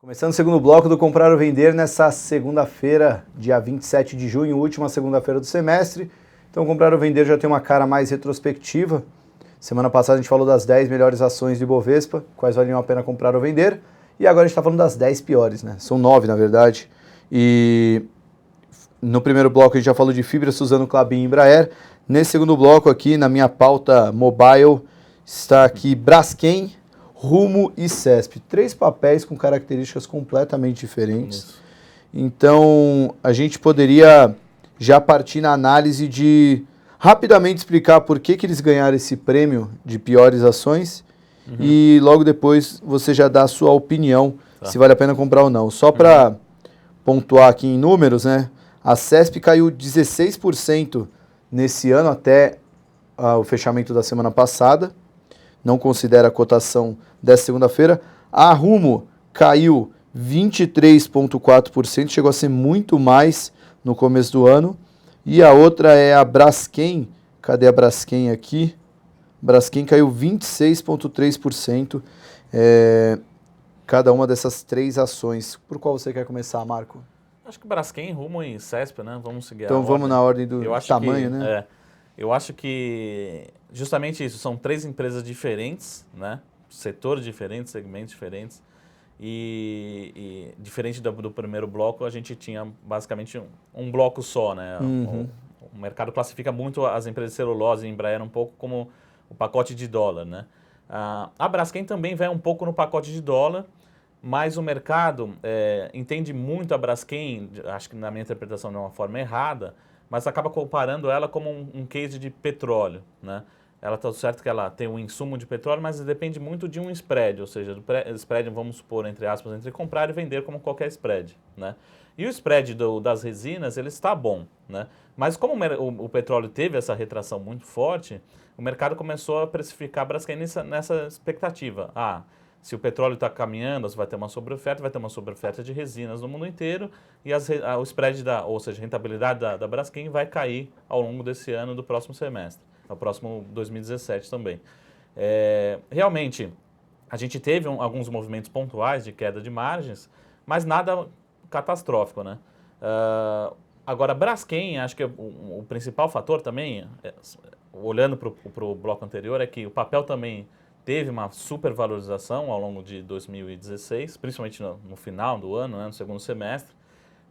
Começando o segundo bloco do Comprar ou Vender nessa segunda-feira, dia 27 de junho, última segunda-feira do semestre. Então, Comprar ou Vender já tem uma cara mais retrospectiva. Semana passada a gente falou das 10 melhores ações de Bovespa, quais valiam a pena comprar ou vender. E agora a gente está falando das 10 piores, né? São 9, na verdade. E no primeiro bloco a gente já falou de Fibra, Suzano, Klabin e Embraer. Nesse segundo bloco aqui, na minha pauta mobile, está aqui Braskem, Rumo e CESP. 3 papéis com características completamente diferentes. Isso. Então, a gente poderia já partir na análise de rapidamente explicar por que eles ganharam esse prêmio de piores ações e logo depois você já dá a sua opinião se vale a pena comprar ou não. Só para pontuar aqui em números, né? A CESP caiu 16% nesse ano até o fechamento da semana passada. Não considera a cotação dessa segunda-feira. A Rumo caiu 23,4%, chegou a ser muito mais no começo do ano. E a outra é a Braskem. Cadê a Braskem aqui? Braskem caiu 26,3%. Cada uma dessas 3 ações. Por qual você quer começar, Marco? Acho que Braskem, Rumo e CESP, né? Vamos seguir Então vamos na ordem do tamanho, né? Eu acho que justamente isso, são 3 empresas diferentes, né? Setores diferentes, segmentos diferentes. E diferente do primeiro bloco, a gente tinha basicamente um bloco só, né? O mercado classifica muito as empresas de celulose e Embraer um pouco como o pacote de dólar, né? A Braskem também vai um pouco no pacote de dólar, mas o mercado entende muito a Braskem, acho que na minha interpretação de uma forma errada, mas acaba comparando ela como um case de petróleo, né? Ela está certo que ela tem um insumo de petróleo, mas depende muito de um spread, ou seja, do spread, vamos supor, entre aspas, entre comprar e vender como qualquer spread, né? E o spread das resinas, ele está bom, né? Mas como o petróleo teve essa retração muito forte, o mercado começou a precificar a Braskem nessa expectativa. Se o petróleo está caminhando, você vai ter uma sobreoferta de resinas no mundo inteiro e o spread, ou seja, a rentabilidade da Braskem vai cair ao longo desse ano, do próximo semestre, ao próximo 2017 também. Realmente, a gente teve alguns movimentos pontuais de queda de margens, mas nada catastrófico, né? Agora, Braskem, acho que o principal fator também, olhando para o bloco anterior, é que o papel também teve uma supervalorização ao longo de 2016, principalmente no final do ano, né, no segundo semestre.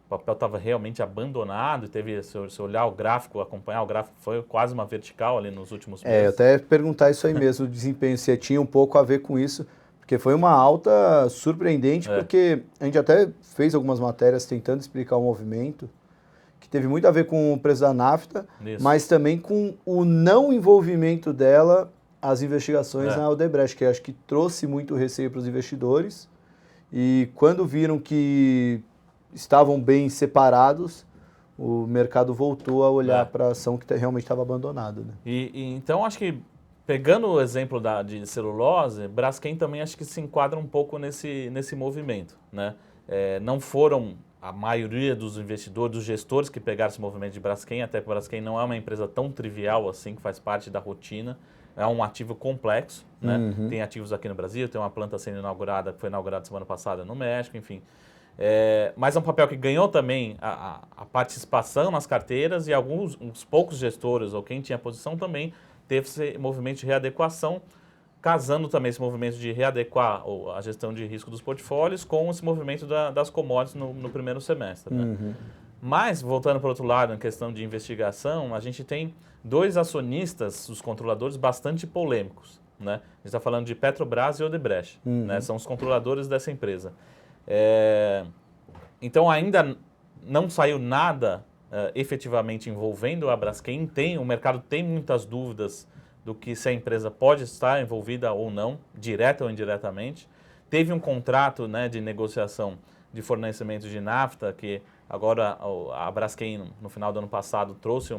O papel estava realmente abandonado e teve, se olhar o gráfico, acompanhar o gráfico, foi quase uma vertical ali nos últimos meses. Eu até perguntar isso aí mesmo, o desempenho, se tinha um pouco a ver com isso, porque foi uma alta surpreendente, porque a gente até fez algumas matérias tentando explicar o movimento, que teve muito a ver com o preço da nafta, mas também com o não envolvimento dela as investigações na Odebrecht, que acho que trouxe muito receio para os investidores, e quando viram que estavam bem separados, o mercado voltou a olhar para a ação que realmente estava abandonada. Né? Então, acho que, pegando o exemplo de celulose, Braskem também acho que se enquadra um pouco nesse movimento. Né? Não foram a maioria dos investidores, dos gestores que pegaram esse movimento de Braskem, até porque Braskem não é uma empresa tão trivial assim, que faz parte da rotina. É um ativo complexo, né? Tem ativos aqui no Brasil, tem uma planta sendo inaugurada, que foi inaugurada semana passada no México, enfim. Mas é um papel que ganhou também a participação nas carteiras e uns poucos gestores, ou quem tinha posição também, teve esse movimento de readequação, casando também esse movimento de readequar a gestão de risco dos portfólios com esse movimento das commodities no primeiro semestre. Né? Mas, voltando para o outro lado, na questão de investigação, a gente tem 2 acionistas, os controladores, bastante polêmicos. Né? A gente está falando de Petrobras e Odebrecht, né? São os controladores dessa empresa. Então, ainda não saiu nada efetivamente envolvendo a Braskem. O mercado tem muitas dúvidas do que se a empresa pode estar envolvida ou não, direta ou indiretamente. Teve um contrato, né, de negociação de fornecimento de nafta, que agora a Braskem, no final do ano passado, trouxe,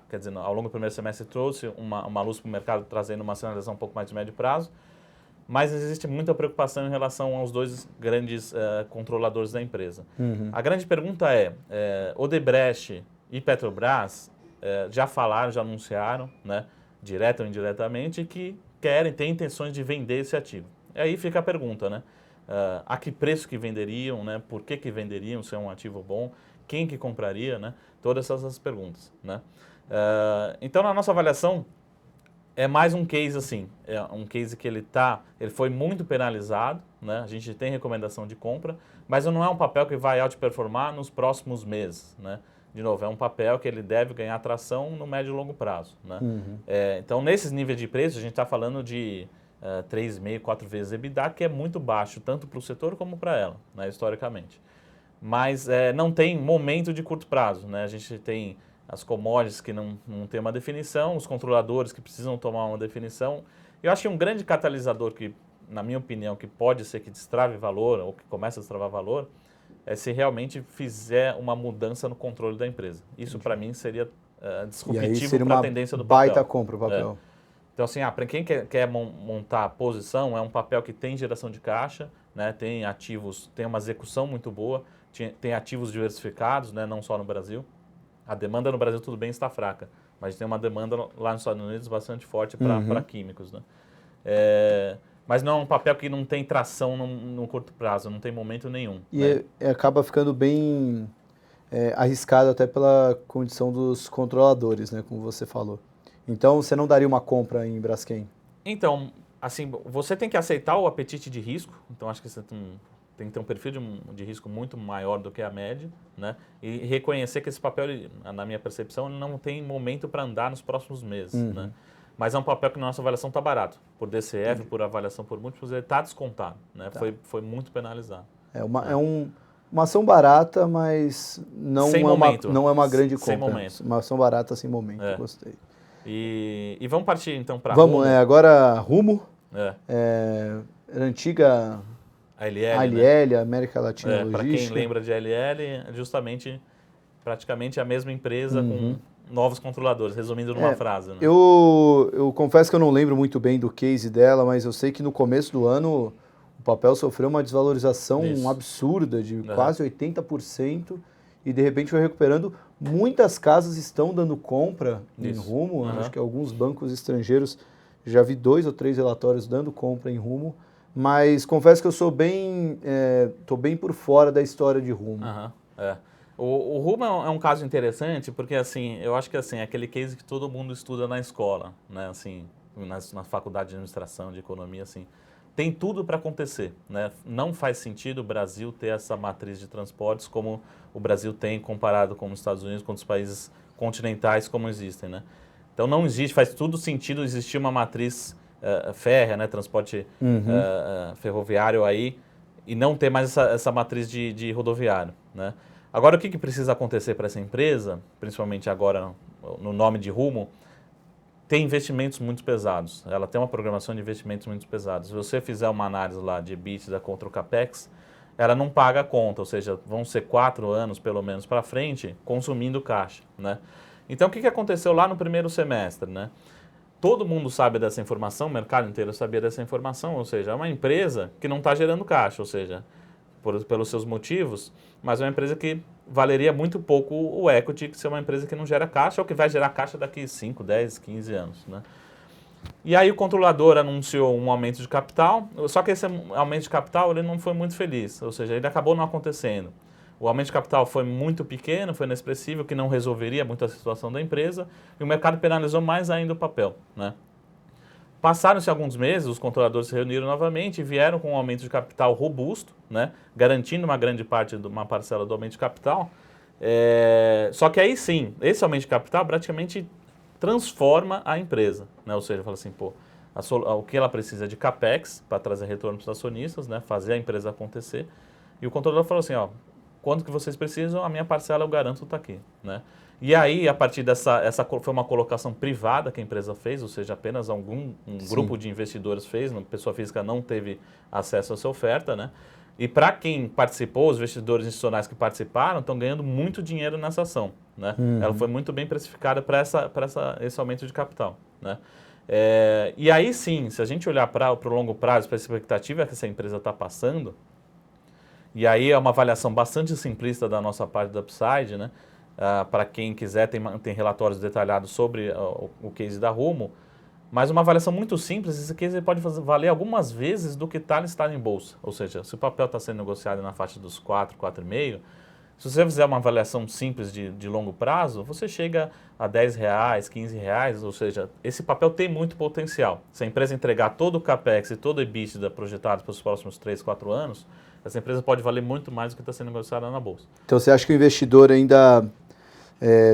quer dizer, ao longo do primeiro semestre, trouxe uma luz para o mercado, trazendo uma sinalização um pouco mais de médio prazo. Mas existe muita preocupação em relação aos 2 grandes controladores da empresa. A grande pergunta Odebrecht e Petrobras já falaram, já anunciaram, né, direta ou indiretamente, que têm intenções de vender esse ativo. E aí fica a pergunta, né? a que preço que venderiam, né? Por que venderiam, se é um ativo bom, quem que compraria, né? Todas essas perguntas, né? Então, na nossa avaliação, é mais um case assim, é um case que ele foi muito penalizado, né? A gente tem recomendação de compra, mas não é um papel que vai outperformar nos próximos meses, né? De novo, é um papel que ele deve ganhar tração no médio e longo prazo, né? Então, nesses níveis de preço, a gente está falando de 3,5, 4 vezes EBITDA, que é muito baixo, tanto para o setor como para ela, né? Historicamente. Mas não tem momento de curto prazo, né? A gente tem as commodities que não tem uma definição, os controladores que precisam tomar uma definição. Eu acho que um grande catalisador que, na minha opinião, que pode ser que destrave valor ou que comece a destravar valor, é se realmente fizer uma mudança no controle da empresa. Isso, para mim, seria disruptivo para a tendência do papel. Baita compra o papel. Então, assim, para quem quer montar a posição, é um papel que tem geração de caixa, né? Tem ativos, tem uma execução muito boa, tem ativos diversificados, né? Não só no Brasil. A demanda no Brasil, tudo bem, está fraca, mas tem uma demanda lá nos Estados Unidos bastante forte para químicos, né? Mas não é um papel que não tem tração no curto prazo, não tem momento nenhum. E né? acaba ficando bem arriscado até pela condição dos controladores, né, como você falou. Então, você não daria uma compra em Braskem? Então, assim, você tem que aceitar o apetite de risco, então acho que você tem que ter um perfil de risco muito maior do que a média, né? E reconhecer que esse papel, na minha percepção, ele não tem momento para andar nos próximos meses, né? Mas é um papel que na nossa avaliação está barato. Por DCF, por avaliação por múltiplos, ele está descontado, né? Tá. Foi muito penalizado. É uma ação barata, mas não é uma grande compra. Sem momento. Uma ação barata sem momento, gostei. E vamos partir então para Rumo. Agora Rumo. Era antiga ALL, né? América Latina Logística. Para quem lembra de ALL, é justamente praticamente a mesma empresa com novos controladores, resumindo numa frase. Né? Eu confesso que eu não lembro muito bem do case dela, mas eu sei que no começo do ano o papel sofreu uma desvalorização absurda de quase 80% e de repente foi recuperando. Muitas casas estão dando compra em Rumo, acho que alguns bancos estrangeiros, já vi 2 ou 3 relatórios dando compra em Rumo, mas confesso que eu sou tô bem por fora da história de Rumo. O Rumo é um caso interessante porque, assim, eu acho que assim, é aquele case que todo mundo estuda na escola, né? Assim, na faculdade de administração, de economia, assim, tem tudo para acontecer, né? Não faz sentido o Brasil ter essa matriz de transportes como o Brasil tem comparado com os Estados Unidos, com os países continentais como existem, né? Então não existe, faz tudo sentido existir uma matriz férrea, né? Transporte ferroviário aí e não ter mais essa matriz de rodoviário, né? Agora, o que precisa acontecer para essa empresa, principalmente agora no nome de Rumo, tem investimentos muito pesados. Ela tem uma programação de investimentos muito pesados. Se você fizer uma análise lá de EBITDA contra o CAPEX, ela não paga a conta, ou seja, vão ser 4 anos pelo menos para frente consumindo caixa, né? Então, o que aconteceu lá no primeiro semestre, né? Todo mundo sabe dessa informação, o mercado inteiro sabia dessa informação, ou seja, é uma empresa que não está gerando caixa, ou seja, pelos seus motivos, mas é uma empresa que valeria muito pouco o equity, que é uma empresa que não gera caixa ou que vai gerar caixa daqui 5, 10, 15 anos, né? E aí o controlador anunciou um aumento de capital, só que esse aumento de capital ele não foi muito feliz, ou seja, ele acabou não acontecendo. O aumento de capital foi muito pequeno, foi inexpressivo, que não resolveria muito a situação da empresa, e o mercado penalizou mais ainda o papel, né? Passaram-se alguns meses, os controladores se reuniram novamente e vieram com um aumento de capital robusto, né, garantindo uma grande parte de uma parcela do aumento de capital. Só que aí sim, esse aumento de capital praticamente transforma a empresa, né? Ou seja, fala assim, pô, o que ela precisa é de CAPEX para trazer retorno para os acionistas, né, fazer a empresa acontecer. E o controlador falou assim, ó, quanto que vocês precisam, a minha parcela eu garanto está aqui, né? E aí, a partir essa foi uma colocação privada que a empresa fez, ou seja, apenas um grupo de investidores fez, a pessoa física não teve acesso a essa oferta, né? E para quem participou, os investidores institucionais que participaram estão ganhando muito dinheiro nessa ação, né? Ela foi muito bem precificada para esse aumento de capital, né? E aí sim, se a gente olhar para o longo prazo, para a expectativa que essa empresa está passando, e aí é uma avaliação bastante simplista da nossa parte da Upside, né? Para quem quiser, tem relatórios detalhados sobre o case da Rumo. Mas uma avaliação muito simples, isso aqui você pode valer algumas vezes do que está listado em bolsa. Ou seja, se o papel está sendo negociado na faixa dos 4, 4,5, se você fizer uma avaliação simples de longo prazo, você chega a R$10, R$15, ou seja, esse papel tem muito potencial. Se a empresa entregar todo o CAPEX e todo o EBITDA projetado para os próximos 3, 4 anos, essa empresa pode valer muito mais do que está sendo negociada na bolsa. Então você acha que o investidor ainda,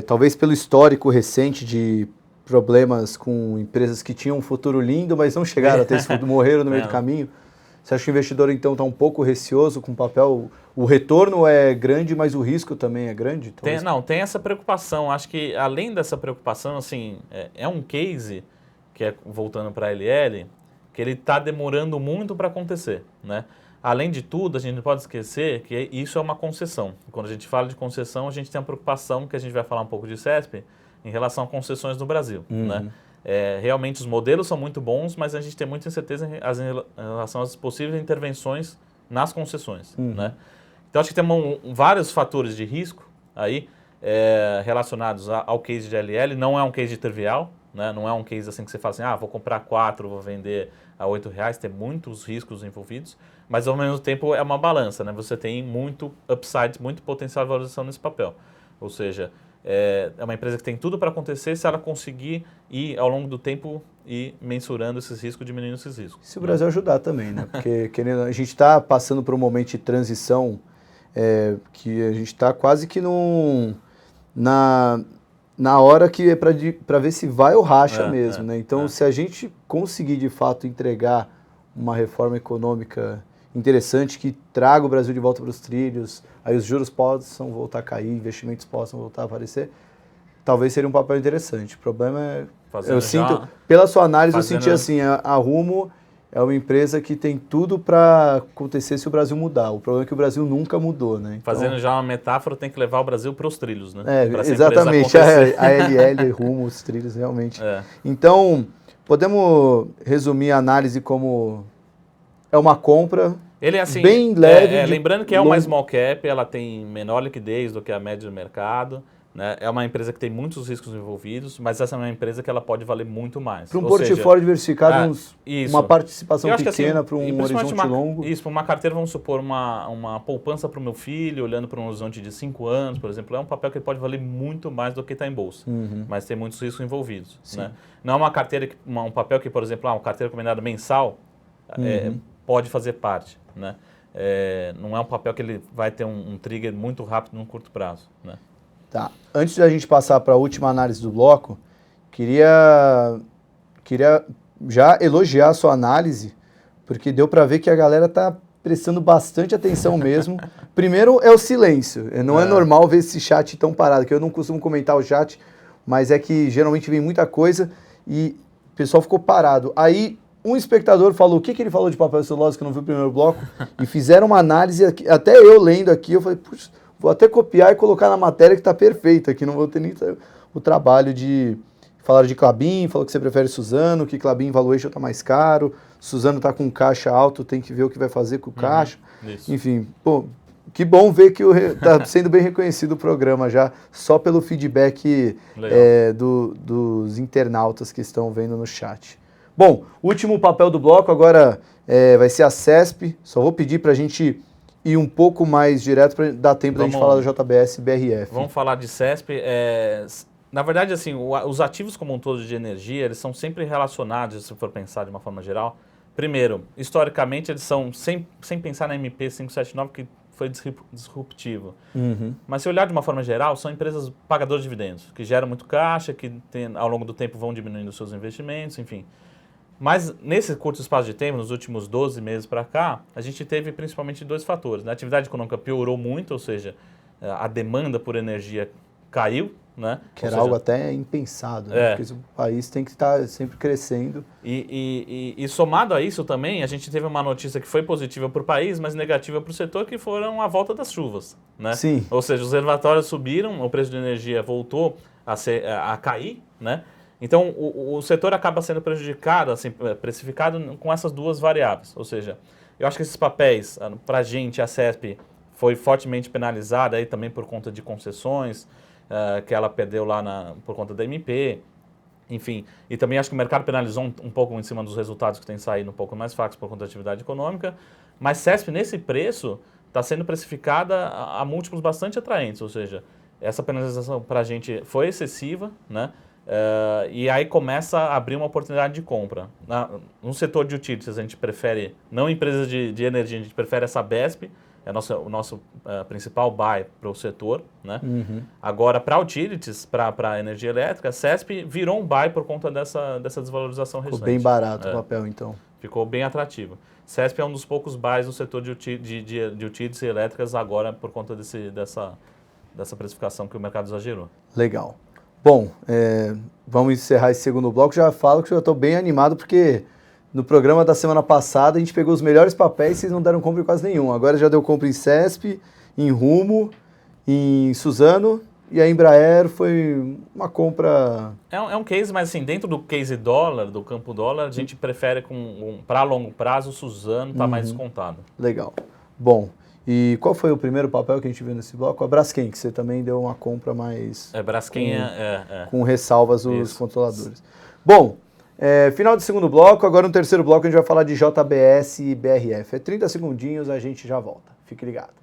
talvez pelo histórico recente de problemas com empresas que tinham um futuro lindo, mas não chegaram a ter esse futuro, morreram no meio do caminho, você acha que o investidor então está um pouco receoso com o papel? O retorno é grande, mas o risco também é grande? Tem essa preocupação. Acho que além dessa preocupação, assim, é um case, que é voltando para a LL, que ele está demorando muito para acontecer, né? Além de tudo, a gente não pode esquecer que isso é uma concessão. Quando a gente fala de concessão, a gente tem a preocupação, que a gente vai falar um pouco de CESP, em relação a concessões no Brasil, né? Realmente os modelos são muito bons, mas a gente tem muita incerteza em relação às possíveis intervenções nas concessões, né? Então, acho que tem vários fatores de risco aí relacionados ao case de LL. Não é um case trivial, né? Não é um case assim que você fala assim, vou comprar 4, vou vender a R$8, tem muitos riscos envolvidos, mas ao mesmo tempo é uma balança, né? Você tem muito upside, muito potencial de valorização nesse papel. Ou seja, é uma empresa que tem tudo para acontecer se ela conseguir ir ao longo do tempo e mensurando esses riscos, diminuindo esses riscos. Se o Brasil ajudar também, né? Porque a gente está passando por um momento de transição que a gente está quase que na hora que é para ver se vai ou racha mesmo, né? Então, se a gente conseguir de fato entregar uma reforma econômica interessante que traga o Brasil de volta para os trilhos, aí os juros possam voltar a cair, investimentos possam voltar a aparecer, talvez seria um papel interessante. O problema é... pela sua análise, eu senti assim, a Rumo é uma empresa que tem tudo para acontecer se o Brasil mudar. O problema é que o Brasil nunca mudou, né? Então, fazendo já uma metáfora, tem que levar o Brasil para os trilhos, né? Exatamente. A LL, Rumo, os trilhos, realmente. Então, podemos resumir a análise como é uma compra assim, bem leve. Lembrando que é uma small cap, ela tem menor liquidez do que a média do mercado. Né? É uma empresa que tem muitos riscos envolvidos, mas essa é uma empresa que ela pode valer muito mais. Para um portfólio diversificado, uma participação pequena para um horizonte longo. Isso, para uma carteira, vamos supor, uma poupança para o meu filho, olhando para um horizonte de 5 anos, por exemplo, é um papel que pode valer muito mais do que está em bolsa, mas tem muitos riscos envolvidos. Né? Não é uma carteira, um papel que, por exemplo, uma carteira recomendada mensal pode fazer parte. Né? Não é um papel que ele vai ter um trigger muito rápido num curto prazo. Né? Tá. Antes da gente passar para a última análise do bloco, queria já elogiar a sua análise, porque deu para ver que a galera está prestando bastante atenção mesmo. Primeiro é o silêncio. Não é normal ver esse chat tão parado, que eu não costumo comentar o chat, mas é que geralmente vem muita coisa e o pessoal ficou parado. Aí um espectador falou o que ele falou de papel celulose, que eu não vi o primeiro bloco, e fizeram uma análise, até eu lendo aqui, eu falei, puxa, vou até copiar e colocar na matéria que está perfeita, que não vou ter nem o trabalho de falar de Klabin, falou que você prefere Suzano, que Klabin Valuation está mais caro, Suzano está com caixa alto, tem que ver o que vai fazer com o caixa. Enfim, pô, que bom ver que está sendo bem reconhecido o programa já, só pelo feedback dos internautas que estão vendo no chat. Bom, último papel do bloco agora vai ser a CESP, só vou pedir para a gente ir um pouco mais direto para dar tempo da gente falar da JBS e BRF. Vamos falar de CESP. Na verdade, assim, os ativos como um todo de energia, eles são sempre relacionados, se for pensar de uma forma geral. Primeiro, historicamente, eles são, sem pensar na MP 579, que foi disruptivo. Mas se olhar de uma forma geral, são empresas pagadoras de dividendos, que geram muito caixa, que ao longo do tempo vão diminuindo os seus investimentos, enfim. Mas nesse curto espaço de tempo, nos últimos 12 meses para cá, a gente teve principalmente 2 fatores. A atividade econômica piorou muito, ou seja, a demanda por energia caiu. Né? Que era algo até impensado, né? Porque o país tem que estar sempre crescendo. E somado a isso também, a gente teve uma notícia que foi positiva para o país, mas negativa para o setor, que foram a volta das chuvas. Né? Sim. Ou seja, os reservatórios subiram, o preço de energia voltou a cair, né? Então, o setor acaba sendo prejudicado, assim, precificado com essas 2 variáveis. Ou seja, eu acho que esses papéis, para a gente, a CESP foi fortemente penalizada aí também por conta de concessões, que ela perdeu lá por conta da MP. Enfim, e também acho que o mercado penalizou um pouco em cima dos resultados que tem saído um pouco mais fracos por conta da atividade econômica, mas CESP nesse preço está sendo precificada a múltiplos bastante atraentes, ou seja, essa penalização para a gente foi excessiva, né? E aí começa a abrir uma oportunidade de compra. No setor de utilities a gente prefere, não empresas de energia, a gente prefere essa BESP, é o nosso principal buy para o setor, né? Agora, para utilities, para energia elétrica, a CESP virou um buy por conta dessa desvalorização recente. Ficou bem barato o papel, então. Ficou bem atrativo. CESP é um dos poucos buys no setor de utilities elétricas agora por conta dessa precificação que o mercado exagerou. Legal. Bom, vamos encerrar esse segundo bloco. Já falo que eu estou bem animado porque no programa da semana passada a gente pegou os melhores papéis e vocês não deram compra em quase nenhum. Agora já deu compra em CESP, em Rumo, em Suzano e a Embraer foi uma compra... É um case, mas assim, dentro do case dólar, do campo dólar, a gente prefere para longo prazo o Suzano está mais descontado. Legal. Bom, e qual foi o primeiro papel que a gente viu nesse bloco? A Braskem, que você também deu uma compra mais... Braskem com ressalvas os controladores. Bom, final do segundo bloco, agora no terceiro bloco a gente vai falar de JBS e BRF. 30 segundinhos, a gente já volta. Fique ligado.